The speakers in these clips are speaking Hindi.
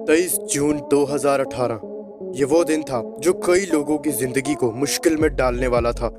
23 जून 2018 ये वो दिन था जो कई लोगों की जिंदगी को मुश्किल में डालने वाला था।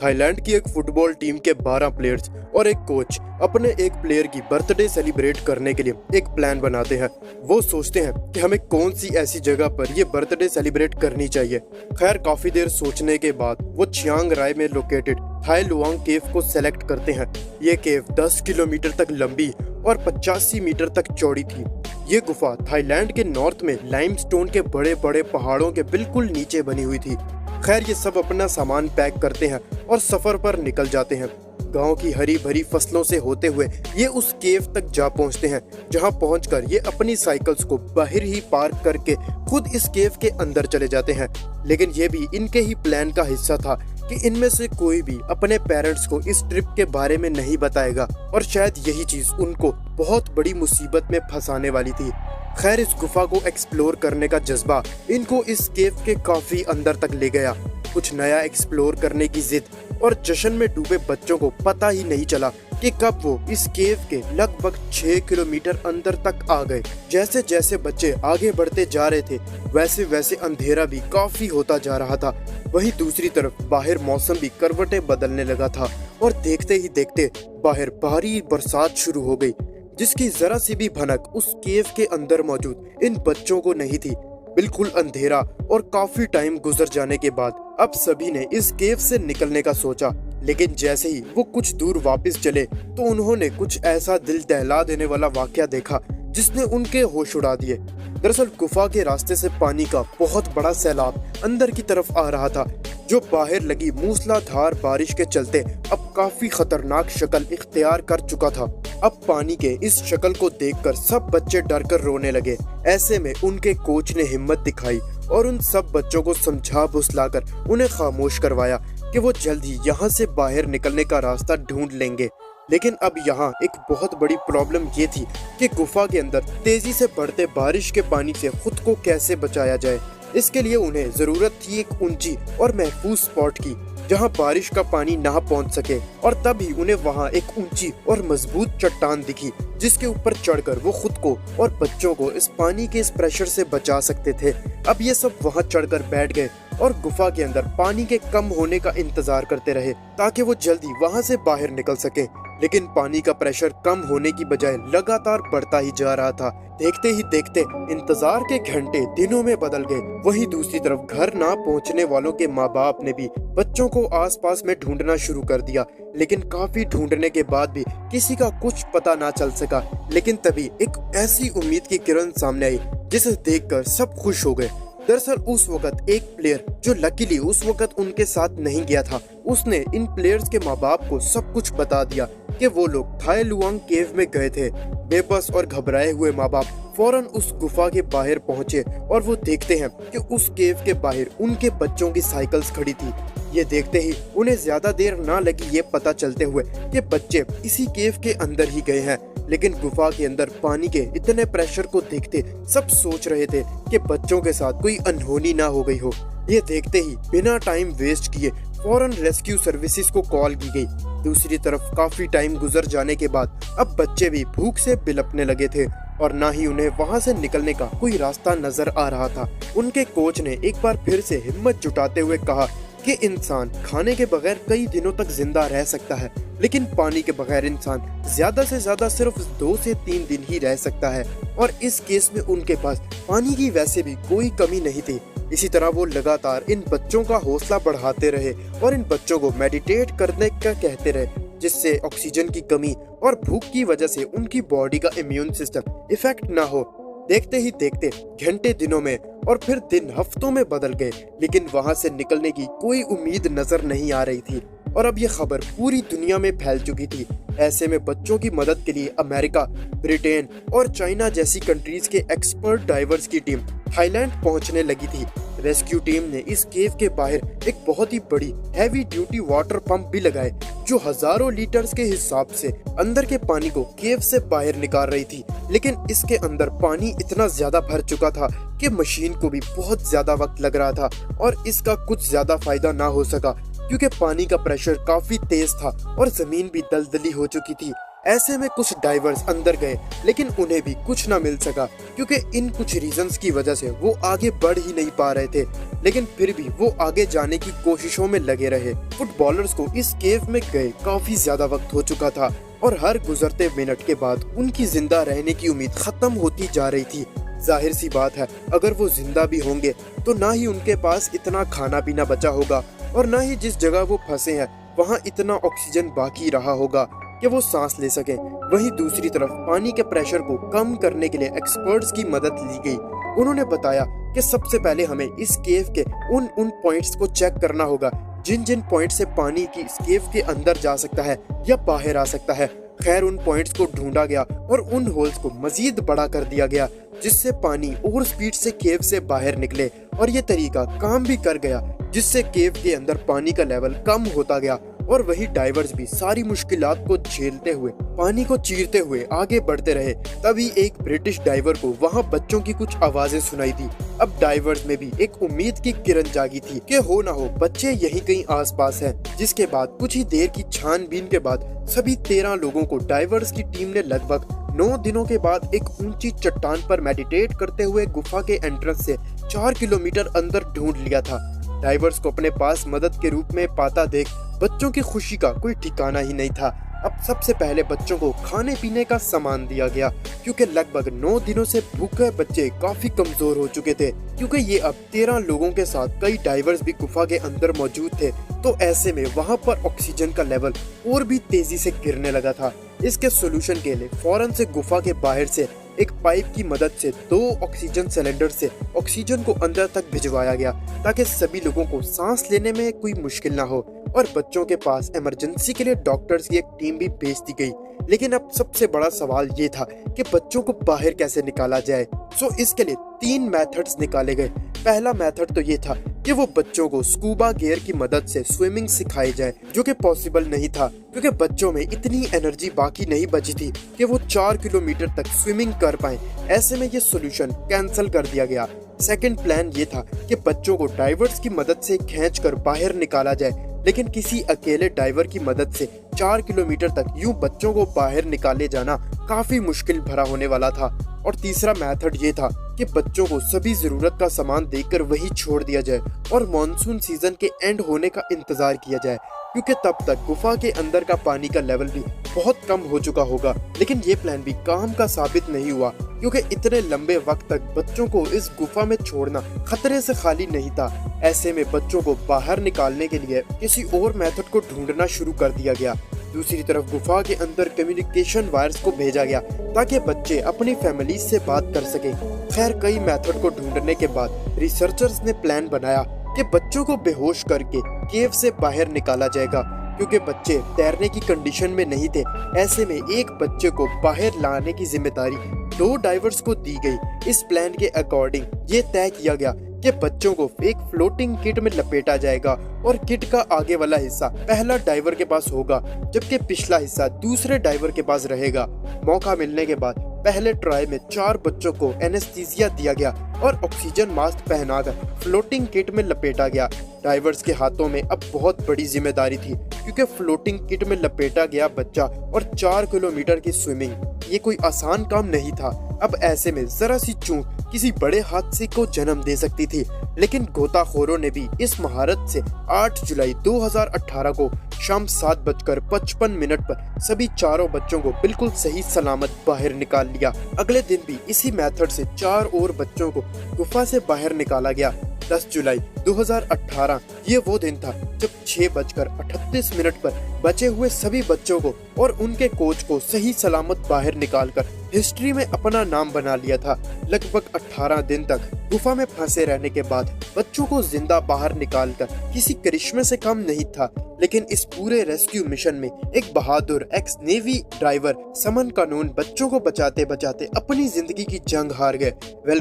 थाईलैंड की एक फुटबॉल टीम के 12 प्लेयर्स और एक कोच अपने एक प्लेयर की बर्थडे सेलिब्रेट करने के लिए एक प्लान बनाते हैं। वो सोचते हैं कि हमें कौन सी ऐसी जगह पर ये बर्थडे सेलिब्रेट करनी चाहिए। खैर काफी देर सोचने के बाद वो चियांग राय में लोकेटेड थाई लुआंग केव को सेलेक्ट करते हैं। ये केव 10 किलोमीटर तक लंबी और 85 मीटर तक चौड़ी थी। ये गुफा थाईलैंड के नॉर्थ में लाइमस्टोन के बड़े बड़े पहाड़ों के बिल्कुल नीचे बनी हुई थी। खैर ये सब अपना सामान पैक करते हैं और सफर पर निकल जाते हैं। गांव की हरी भरी फसलों से होते हुए ये उस केव तक जा पहुंचते हैं, जहां पहुंचकर ये अपनी साइकिल्स को बाहर ही पार्क करके खुद इस केव के अंदर चले जाते हैं। लेकिन ये भी इनके ही प्लान का हिस्सा था कि इनमें से कोई भी अपने पेरेंट्स को इस ट्रिप के बारे में नहीं बताएगा, और शायद यही चीज उनको बहुत बड़ी मुसीबत में फंसाने वाली थी। खैर इस गुफा को एक्सप्लोर करने का जज्बा इनको इस केव के काफी अंदर तक ले गया। कुछ नया एक्सप्लोर करने की जिद और जश्न में डूबे बच्चों को पता ही नहीं चला कि कब वो इस केव के लगभग 6 किलोमीटर अंदर तक आ गए। जैसे जैसे बच्चे आगे बढ़ते जा रहे थे वैसे वैसे अंधेरा भी काफी होता जा रहा था। वहीं दूसरी तरफ बाहर मौसम भी करवटें बदलने लगा था और देखते ही देखते बाहर भारी बरसात शुरू हो गई, जिसकी जरा सी भी भनक उस केव के अंदर मौजूद इन बच्चों को नहीं थी। बिल्कुल अंधेरा और काफी टाइम गुजर जाने के बाद अब सभी ने इस केव से निकलने का सोचा, लेकिन जैसे ही वो कुछ दूर वापस चले तो उन्होंने कुछ ऐसा दिल दहला देने वाला वाकया देखा जिसने उनके होश उड़ा दिए। दरअसल गुफा के रास्ते से पानी का बहुत बड़ा सैलाब अंदर की तरफ आ रहा था, जो बाहर लगी मूसलाधार बारिश के चलते अब काफी खतरनाक शक्ल इख्तियार कर चुका था। अब पानी के इस शक्ल को देखकर सब बच्चे डरकर रोने लगे। ऐसे में उनके कोच ने हिम्मत दिखाई और उन सब बच्चों को समझा फुसलाकर उन्हें खामोश करवाया कि वो जल्द ही यहाँ से बाहर निकलने का रास्ता ढूंढ लेंगे। लेकिन अब यहाँ एक बहुत बड़ी प्रॉब्लम ये थी कि गुफा के अंदर तेजी से बढ़ते बारिश के पानी से खुद को कैसे बचाया जाए। इसके लिए उन्हें जरूरत थी एक ऊंची और महफूज स्पॉट की, जहां बारिश का पानी ना पहुंच सके। और तभी उन्हें वहां एक ऊंची और मजबूत चट्टान दिखी, जिसके ऊपर चढ़कर वो खुद को और बच्चों को इस पानी के इस प्रेशर से बचा सकते थे। अब ये सब वहां चढ़कर बैठ गए और गुफा के अंदर पानी के कम होने का इंतजार करते रहे ताकि वो जल्दी वहां से बाहर निकल सके। लेकिन पानी का प्रेशर कम होने की बजाय लगातार बढ़ता ही जा रहा था। देखते ही देखते इंतजार के घंटे दिनों में बदल गए। वहीं दूसरी तरफ घर ना पहुंचने वालों के माँ बाप ने भी बच्चों को आसपास में ढूंढना शुरू कर दिया, लेकिन काफी ढूंढने के बाद भी किसी का कुछ पता ना चल सका। लेकिन तभी एक ऐसी उम्मीद की किरण सामने आई जिसे देखकर सब खुश हो गए। दरअसल उस वक्त एक प्लेयर जो लकीली उस वक्त उनके साथ नहीं गया था, उसने इन प्लेयर्स के माँ बाप को सब कुछ बता दिया कि वो लोग थाई लुआंग केव में गए थे। बेबस और घबराए हुए माँ बाप फौरन उस गुफा के बाहर पहुंचे और वो देखते हैं कि उस केव के बाहर उनके बच्चों की साइकिल्स खड़ी थी। ये देखते ही उन्हें ज्यादा देर ना लगी ये पता चलते हुए कि बच्चे इसी केव के अंदर ही गए हैं। लेकिन गुफा के अंदर पानी के इतने प्रेशर को देखते सब सोच रहे थे कि बच्चों के साथ कोई अनहोनी ना हो गई हो। ये देखते ही बिना टाइम वेस्ट किए फौरन रेस्क्यू सर्विसेज को कॉल की गई। दूसरी तरफ काफी टाइम गुजर जाने के बाद अब बच्चे भी भूख से बिलपने लगे थे और ना ही उन्हें वहां से निकलने का कोई रास्ता नजर आ रहा था। उनके कोच ने एक बार फिर से हिम्मत जुटाते हुए कहा कि इंसान खाने के बगैर कई दिनों तक जिंदा रह सकता है, लेकिन पानी के बगैर इंसान ज्यादा से ज्यादा सिर्फ 2 से 3 दिन ही रह सकता है। और इस केस में उनके पास पानी की वैसे भी कोई कमी नहीं थी। इसी तरह वो लगातार इन बच्चों का हौसला बढ़ाते रहे और इन बच्चों को मेडिटेट करने का कहते रहे, जिससे ऑक्सीजन की कमी और भूख की वजह से उनकी बॉडी का इम्यून सिस्टम इफेक्ट ना हो। देखते ही देखते घंटे दिनों में और फिर दिन हफ्तों में बदल गए, लेकिन वहां से निकलने की कोई उम्मीद नजर नहीं आ रही थी। और अब ये खबर पूरी दुनिया में फैल चुकी थी। ऐसे में बच्चों की मदद के लिए अमेरिका, ब्रिटेन और चाइना जैसी कंट्रीज के एक्सपर्ट डाइवर्स की टीम थाईलैंड पहुंचने लगी थी। रेस्क्यू टीम ने इस केव के बाहर एक बहुत ही बड़ी हैवी ड्यूटी वाटर पंप भी लगाए, जो हजारों लीटर्स के हिसाब से अंदर के पानी को केव से बाहर निकाल रही थी। लेकिन इसके अंदर पानी इतना ज्यादा भर चुका था कि मशीन को भी बहुत ज्यादा वक्त लग रहा था और इसका कुछ ज्यादा फायदा ना हो सका, क्योंकि पानी का प्रेशर काफी तेज था और जमीन भी दलदली हो चुकी थी। ऐसे में कुछ डाइवर्स अंदर गए लेकिन उन्हें भी कुछ ना मिल सका क्योंकि इन कुछ रीजंस की वजह से वो आगे बढ़ ही नहीं पा रहे थे। लेकिन फिर भी वो आगे जाने की कोशिशों में लगे रहे। फुटबॉलर्स को इस केव में गए काफी ज्यादा वक्त हो चुका था और हर गुजरते मिनट के बाद उनकी जिंदा रहने की उम्मीद खत्म होती जा रही थी। जाहिर सी बात है, अगर वो जिंदा भी होंगे तो ना ही उनके पास इतना खाना पीना बचा होगा और ना ही जिस जगह वो फंसे हैं वहाँ इतना ऑक्सीजन बाकी रहा होगा कि वो सांस ले सकें। वहीं दूसरी तरफ पानी के प्रेशर को कम करने के लिए एक्सपर्ट्स की मदद ली गई। उन्होंने बताया कि सबसे पहले हमें इस केव के उन पॉइंट्स को चेक करना होगा जिन जिन पॉइंट से पानी की इस केव के अंदर जा सकता है या बाहर आ सकता है। खैर उन पॉइंट्स को ढूंढा गया और उन होल्स को मजीद बड़ा कर दिया गया जिससे पानी और स्पीड से केव से बाहर निकले और ये तरीका काम भी कर गया जिससे केव के अंदर पानी का लेवल कम होता गया। और वही डाइवर्स भी सारी मुश्किलात को झेलते हुए पानी को चीरते हुए आगे बढ़ते रहे। तभी एक ब्रिटिश डाइवर को वहाँ बच्चों की कुछ आवाजें सुनाई दी। अब डाइवर्स में भी एक उम्मीद की किरण जागी थी कि हो ना हो बच्चे यहीं कहीं आसपास हैं। जिसके बाद कुछ ही देर की छानबीन के बाद सभी 13 लोगों को डाइवर्स की टीम ने लगभग 9 दिनों के बाद एक ऊंची चट्टान पर मेडिटेट करते हुए गुफा के एंट्रेंस से 4 किलोमीटर अंदर ढूंढ लिया था। डाइवर्स को अपने पास मदद के रूप में पाता देख बच्चों की खुशी का कोई ठिकाना ही नहीं था। अब सबसे पहले बच्चों को खाने पीने का सामान दिया गया क्योंकि लगभग 9 दिनों से भूखे बच्चे काफी कमजोर हो चुके थे क्योंकि ये अब 13 लोगों के साथ कई डाइवर्स भी गुफा के अंदर मौजूद थे। तो ऐसे में वहाँ पर ऑक्सीजन का लेवल और भी तेजी से गिरने लगा था। इसके सोल्यूशन के लिए फौरन से गुफा के बाहर से एक पाइप की मदद से 2 ऑक्सीजन सिलेंडर से ऑक्सीजन को अंदर तक भिजवाया गया ताकि सभी लोगों को सांस लेने में कोई मुश्किल ना हो। और बच्चों के पास इमरजेंसी के लिए डॉक्टर्स की एक टीम भी भेज दी गई। लेकिन अब सबसे बड़ा सवाल ये था कि बच्चों को बाहर कैसे निकाला जाए। सो इसके लिए 3 मेथड्स निकाले गए। पहला मेथड तो ये था कि वो बच्चों को स्कूबा गियर की मदद से स्विमिंग सिखाई जाए, जो कि पॉसिबल नहीं था क्योंकि बच्चों में इतनी एनर्जी बाकी नहीं बची थी कि वो 4 किलोमीटर तक स्विमिंग कर पाए। ऐसे में ये सोल्यूशन कैंसिल कर दिया गया। सेकंड प्लान ये था कि बच्चों को डाइवर्स की मदद से खींचकर बाहर निकाला जाए, लेकिन किसी अकेले डाइवर की मदद से 4 किलोमीटर तक यूं बच्चों को बाहर निकाले जाना काफी मुश्किल भरा होने वाला था। और तीसरा मेथड ये था कि बच्चों को सभी जरूरत का सामान देकर वही छोड़ दिया जाए और मॉनसून सीजन के एंड होने का इंतजार किया जाए क्योंकि तब तक गुफा के अंदर का पानी का लेवल भी बहुत कम हो चुका होगा। लेकिन ये प्लान भी काम का साबित नहीं हुआ क्योंकि इतने लंबे वक्त तक बच्चों को इस गुफा में छोड़ना खतरे से खाली नहीं था। ऐसे में बच्चों को बाहर निकालने के लिए किसी और मेथड को ढूंढना शुरू कर दिया गया। दूसरी तरफ गुफा के अंदर कम्युनिकेशन वायर्स को भेजा गया ताकि बच्चे अपनी फैमिली से बात कर सके। खैर कई मेथड को ढूंढने के बाद रिसर्चर्स ने प्लान बनाया कि बच्चों को बेहोश करके केव से बाहर निकाला जाएगा क्योंकि बच्चे तैरने की कंडीशन में नहीं थे। ऐसे में एक बच्चे को बाहर लाने की जिम्मेदारी 2 डाइवर्स को दी गई। इस प्लान के अकॉर्डिंग ये तय किया गया कि बच्चों को एक फ्लोटिंग किट में लपेटा जाएगा और किट का आगे वाला हिस्सा पहला डाइवर के पास होगा जबकि पिछला हिस्सा दूसरे डाइवर के पास रहेगा। मौका मिलने के बाद पहले ट्राई में 4 बच्चों को एनेस्थीसिया दिया गया और ऑक्सीजन मास्क पहनाकर फ्लोटिंग किट में लपेटा गया। डाइवर्स के हाथों में अब बहुत बड़ी जिम्मेदारी थी क्योंकि फ्लोटिंग किट में लपेटा गया बच्चा और 4 किलोमीटर की स्विमिंग ये कोई आसान काम नहीं था। अब ऐसे में जरा सी चूक किसी बड़े हादसे को जन्म दे सकती थी। लेकिन गोताखोरों ने भी इस महारत से 8 जुलाई 2018 को शाम 7:55 पर सभी 4 बच्चों को बिल्कुल सही सलामत बाहर निकाल लिया। अगले दिन भी इसी मेथड से 4 और बच्चों को गुफा से बाहर निकाला गया। 10 जुलाई 2018 ये वो दिन था जब 6:38 पर बचे हुए सभी बच्चों को और उनके कोच को सही सलामत बाहर निकालकर हिस्ट्री में अपना नाम बना लिया था। लगभग 18 दिन तक गुफा में फंसे रहने के बाद बच्चों को जिंदा बाहर निकालकर किसी करिश्मे से कम नहीं था। लेकिन इस पूरे रेस्क्यू मिशन में एक बहादुर एक्स नेवी ड्राइवर समन कानून बच्चों को बचाते बचाते अपनी जिंदगी की जंग हार गए।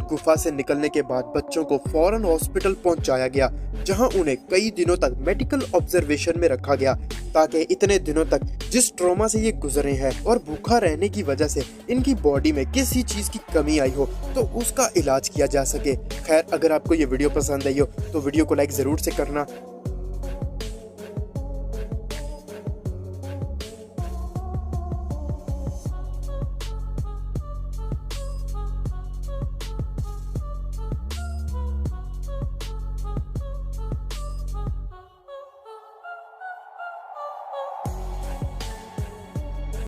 गुफा से निकलने के बाद बच्चों को फौरन हॉस्पिटल पहुंचाया गया जहां उन्हें कई दिनों तक मेडिकल ऑब्जर्वेशन में रखा गया ताकि इतने दिनों तक जिस ट्रॉमा से ये गुजरे हैं और भूखा रहने की वजह से इनकी बॉडी में किसी चीज की कमी आई हो तो उसका इलाज किया जा सके। खैर अगर आपको ये वीडियो पसंद आई हो तो वीडियो को लाइक जरूर से करना।